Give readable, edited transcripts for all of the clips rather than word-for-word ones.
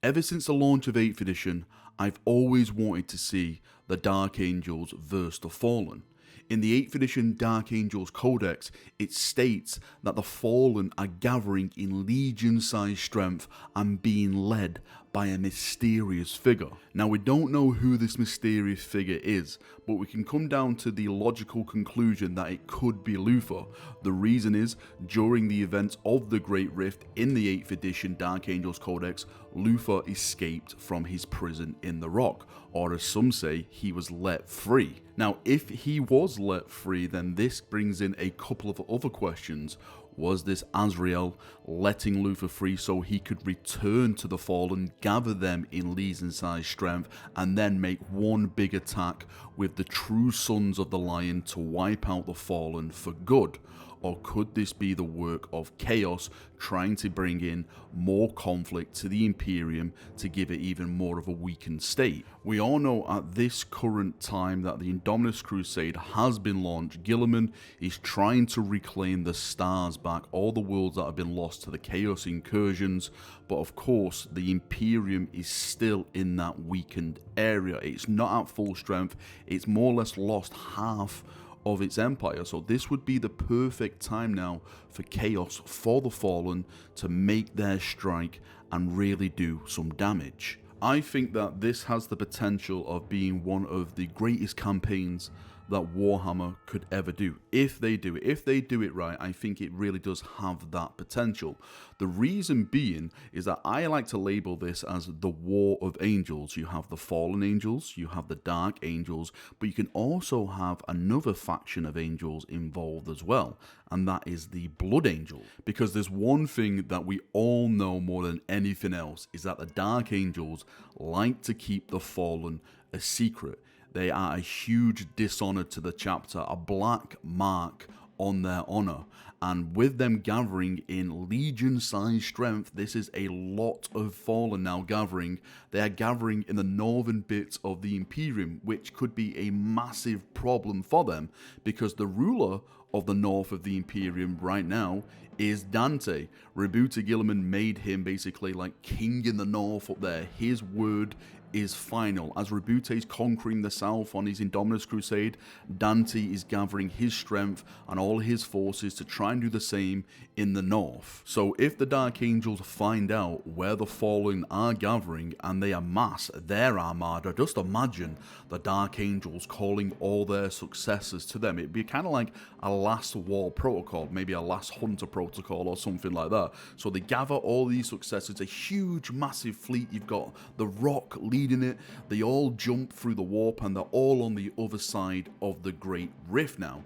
Ever since the launch of 8th edition, I've always wanted to see the Dark Angels versus the Fallen. In the 8th edition Dark Angels Codex, it states that the Fallen are gathering in legion-sized strength and being led by a mysterious figure. Now, we don't know who this mysterious figure is, but we can come down to the logical conclusion that it could be Luthor. The reason is, during the events of the Great Rift in the 8th edition Dark Angels Codex, Luthor escaped from his prison in the Rock, or as some say, he was let free. Now, if he was let free, then this brings in a couple of other questions. Was this Azrael letting Luthor free so he could return to the Fallen, gather them in legion-sized strength, and then make one big attack with the true Sons of the Lion to wipe out the Fallen for good? Or could this be the work of Chaos trying to bring in more conflict to the Imperium to give it even more of a weakened state? We all know at this current time that the Indominus Crusade has been launched. Gilliman is trying to reclaim the stars back, all the worlds that have been lost to the Chaos incursions, but of course the Imperium is still in that weakened area. It's not at full strength, it's more or less lost half of its empire, so this would be the perfect time now for Chaos, for the Fallen, to make their strike and really do some damage. I think that this has the potential of being one of the greatest campaigns that Warhammer could ever do. If they do it right, I think it really does have that potential. The reason being is that I like to label this as the War of Angels. You have the Fallen Angels, you have the Dark Angels, but you can also have another faction of angels involved as well, and that is the Blood Angel. Because there's one thing that we all know more than anything else, is that the Dark Angels like to keep the Fallen a secret. They are a huge dishonor to the chapter, a black mark on their honor. And with them gathering in legion-sized strength, this is a lot of Fallen now gathering. They are gathering in the northern bits of the Imperium, which could be a massive problem for them, because the ruler of the north of the Imperium right now is Dante. Roberto Guilliman made him basically like king in the north up there. His word is final. As Roberto is conquering the south on his Indominus Crusade, Dante is gathering his strength and all his forces to try and do the same in the north. So if the Dark Angels find out where the Fallen are gathering and they amass their armada, just imagine the Dark Angels calling all their successors to them. It'd be kind of like a last war protocol, maybe a last hunter protocol or something like that. So they gather all these successors, a huge massive fleet. You've got the Rock leading it. They all jump through the warp and they're all on the other side of the Great Rift now.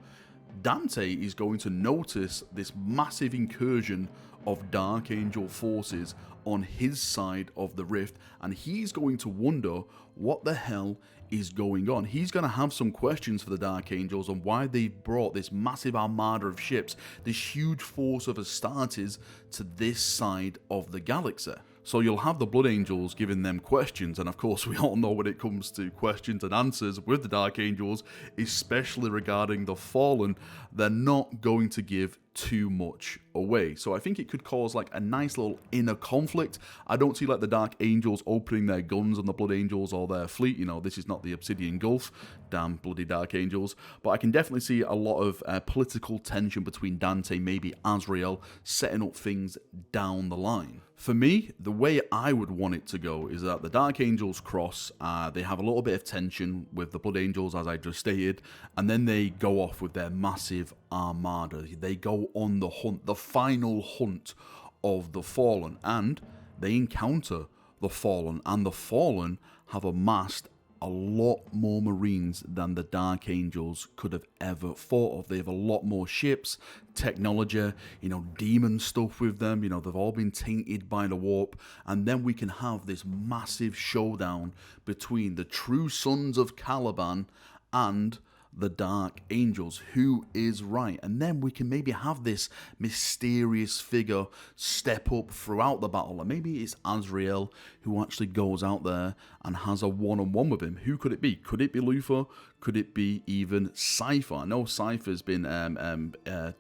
Dante is going to notice this massive incursion of Dark Angel forces on his side of the rift, and he's going to wonder what the hell is going on. He's going to have some questions for the Dark Angels on why they brought this massive armada of ships, this huge force of Astartes, to this side of the galaxy. So you'll have the Blood Angels giving them questions, and of course we all know when it comes to questions and answers with the Dark Angels, especially regarding the Fallen, they're not going to give too much away. So I think it could cause like a nice little inner conflict. I don't see like the Dark Angels opening their guns on the Blood Angels or their fleet. You know, this is not the Obsidian Gulf, damn bloody Dark Angels. But I can definitely see a lot of political tension between Dante, maybe Azrael, setting up things down the line. For me, the way I would want it to go is that the Dark Angels cross, they have a little bit of tension with the Blood Angels, as I just stated, and then they go off with their massive armada. They go on the hunt, the final hunt of the Fallen, and they encounter the Fallen, and the Fallen have amassed a lot more Marines than the Dark Angels could have ever thought of. They have a lot more ships, technology, demon stuff with them. They've all been tainted by the warp. And then we can have this massive showdown between the true Sons of Caliban and the Dark Angels. Who is right? And then we can maybe have this mysterious figure step up throughout the battle, and maybe it's Azrael who actually goes out there and has a one-on-one with him. Who could it be? Could it be Luthor? Could it be even Cypher? I know Cypher's been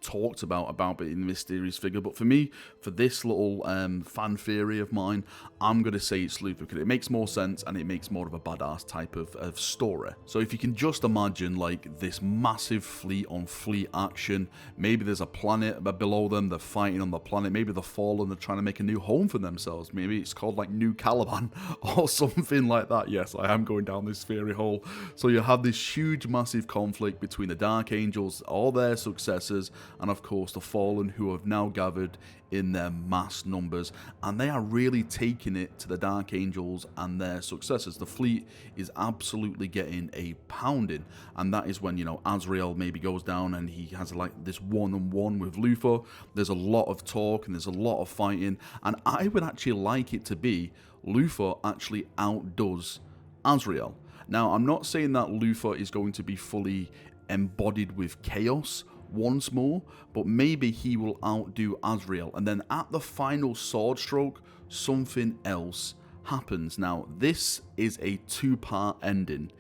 talked about being a mysterious figure, but for me, for this little fan theory of mine, I'm going to say it's Luthor, because it makes more sense and it makes more of a badass type of story. So if you can just imagine like this massive fleet on fleet action, maybe there's a planet below them, they're fighting on the planet, maybe the Fallen are trying to make a new home for themselves, maybe it's called like New Caliban or something like that. Yes, I am going down this theory hole. So you have this huge massive conflict between the Dark Angels, all their successors, and of course the Fallen, who have now gathered in their mass numbers, and they are really taking it to the Dark Angels and their successors. The fleet is absolutely getting a pounding, and that is when, you know, Azrael maybe goes down and he has like this one-on-one with Luthor. There's a lot of talk and there's a lot of fighting, and I would actually like it to be Luthor actually outdoes Azrael. Now, I'm not saying that Luthor is going to be fully embodied with chaos once more, but maybe he will outdo Azrael, and then at the final sword stroke, something else happens. Now, this is a two-part ending,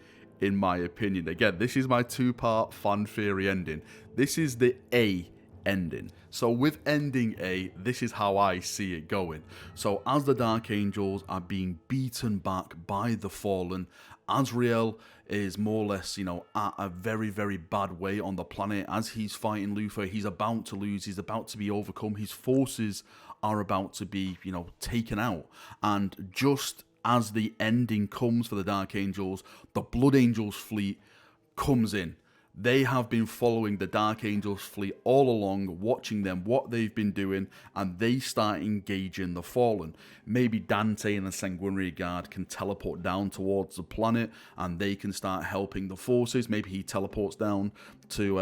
in my opinion. Again, this is my two-part fan theory ending. This is the A ending. So with ending A, this is how I see it going. So as the Dark Angels are being beaten back by the Fallen, Azrael is more or less, you know, at a very, very bad way on the planet. As he's fighting Luthor, he's about to lose, he's about to be overcome, his forces are about to be, you know, taken out. And just as the ending comes for the Dark Angels, the Blood Angels fleet comes in. They have been following the Dark Angels fleet all along, watching them, what they've been doing, and they start engaging the Fallen. Maybe Dante and the Sanguinary Guard can teleport down towards the planet, and they can start helping the forces. Maybe he teleports down to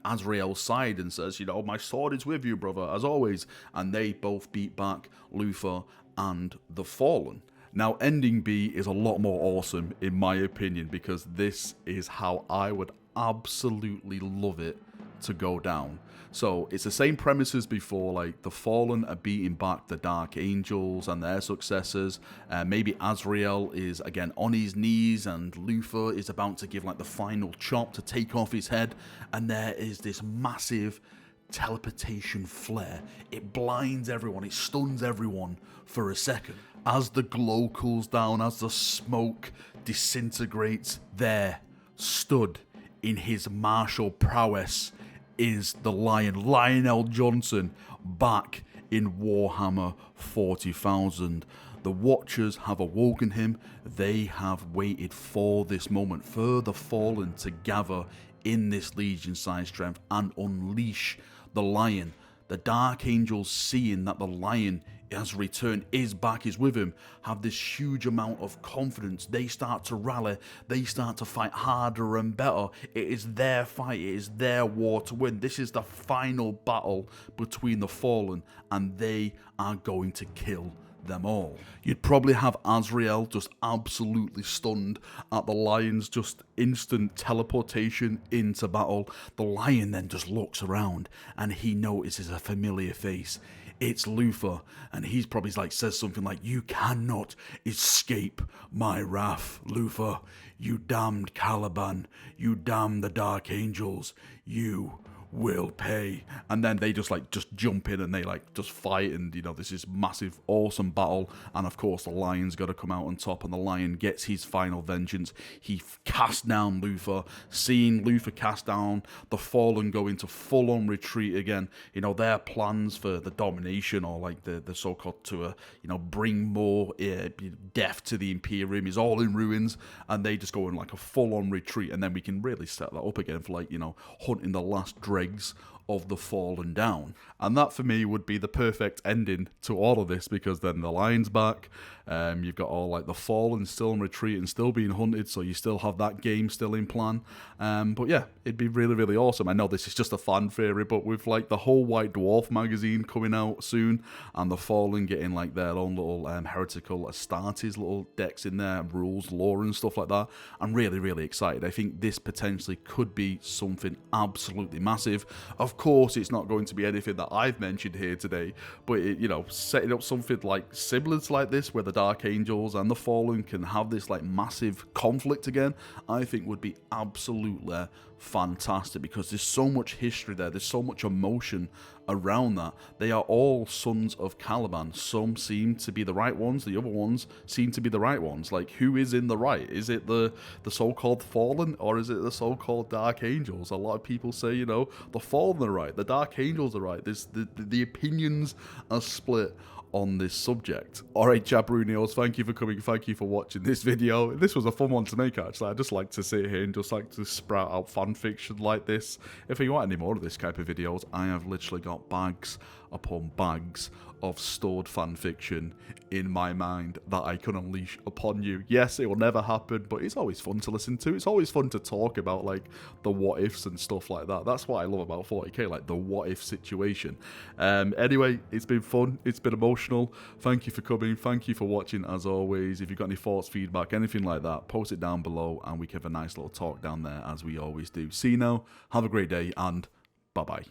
Azrael's side and says, you know, my sword is with you, brother, as always. And they both beat back Luthor and the Fallen. Now, ending B is a lot more awesome, in my opinion, because this is how I would absolutely love it to go down. So it's the same premise as before, like the Fallen are beating back the Dark Angels and their successors. Maybe Azrael is again on his knees and Luthor is about to give like the final chop to take off his head, and there is this massive teleportation flare. It blinds everyone, it stuns everyone for a second. As the glow cools down, as the smoke disintegrates, there, stood in his martial prowess, is the Lion, Lionel Johnson, back in Warhammer 40,000. The Watchers have awoken him. They have waited for this moment, for the Fallen to gather in this Legion-sized strength and unleash the Lion. The Dark Angels, seeing that the Lion has returned, is back, is with him, have this huge amount of confidence. They start to rally, they start to fight harder and better. It is their fight, it is their war to win. This is the final battle between the Fallen, and they are going to kill them all. You'd probably have Azrael just absolutely stunned at the Lion's just instant teleportation into battle. The Lion then just looks around and he notices a familiar face. It's Luthor, and he's probably like says something like, "You cannot escape my wrath, Luthor. You damned Caliban. You damn the Dark Angels. You will pay." And then they just jump in and they just fight, and you know, this is massive awesome battle, and of course the Lion's got to come out on top, and the Lion gets his final vengeance. He casts down Luthor. Seeing Luthor cast down, the Fallen go into full-on retreat again. You know, their plans for the domination, or like the so-called to bring more death to the Imperium, is all in ruins, and they just go in like a full-on retreat, and then we can really set that up again for hunting the last dregs of the Fallen down. And that for me would be the perfect ending to all of this, because then the Lion's back, you've got all the Fallen still in retreat and still being hunted, so you still have that game still in plan. But yeah, it'd be really, really awesome. I know this is just a fan theory, but with the whole White Dwarf magazine coming out soon, and the Fallen getting their own little heretical Astartes little decks in there, rules, lore and stuff like that, I'm really, really excited. I think this potentially could be something absolutely massive. Of Of course, it's not going to be anything that I've mentioned here today, but setting up something like similar to like this, where the Dark Angels and the Fallen can have this like massive conflict again, I think would be absolutely fantastic, because there's so much history there, there's so much emotion around that. They are all sons of Caliban. Some seem to be the right ones, the other ones seem to be the right ones. Like, who is in the right? Is it the so-called Fallen, or is it the so-called Dark Angels? A lot of people say, the Fallen are right, the Dark Angels are right. There's the opinions are split on this subject. Alright, Jabroonios, thank you for coming, thank you for watching this video. This was a fun one to make, actually. I just like to sit here and just like to sprout out fan fiction like this. If you want any more of this type of videos, I have literally got bags upon bags of stored fan fiction in my mind that I can unleash upon you. Yes, it will never happen, but it's always fun to listen to. It's always fun to talk about like the what ifs and stuff like that. That's what I love about 40k, like the what if situation. Anyway, it's been fun, it's been emotional. Thank you for coming, thank you for watching as always. If you've got any thoughts, feedback, anything like that, post it down below and we can have a nice little talk down there as we always do. See you now, have a great day, and bye bye.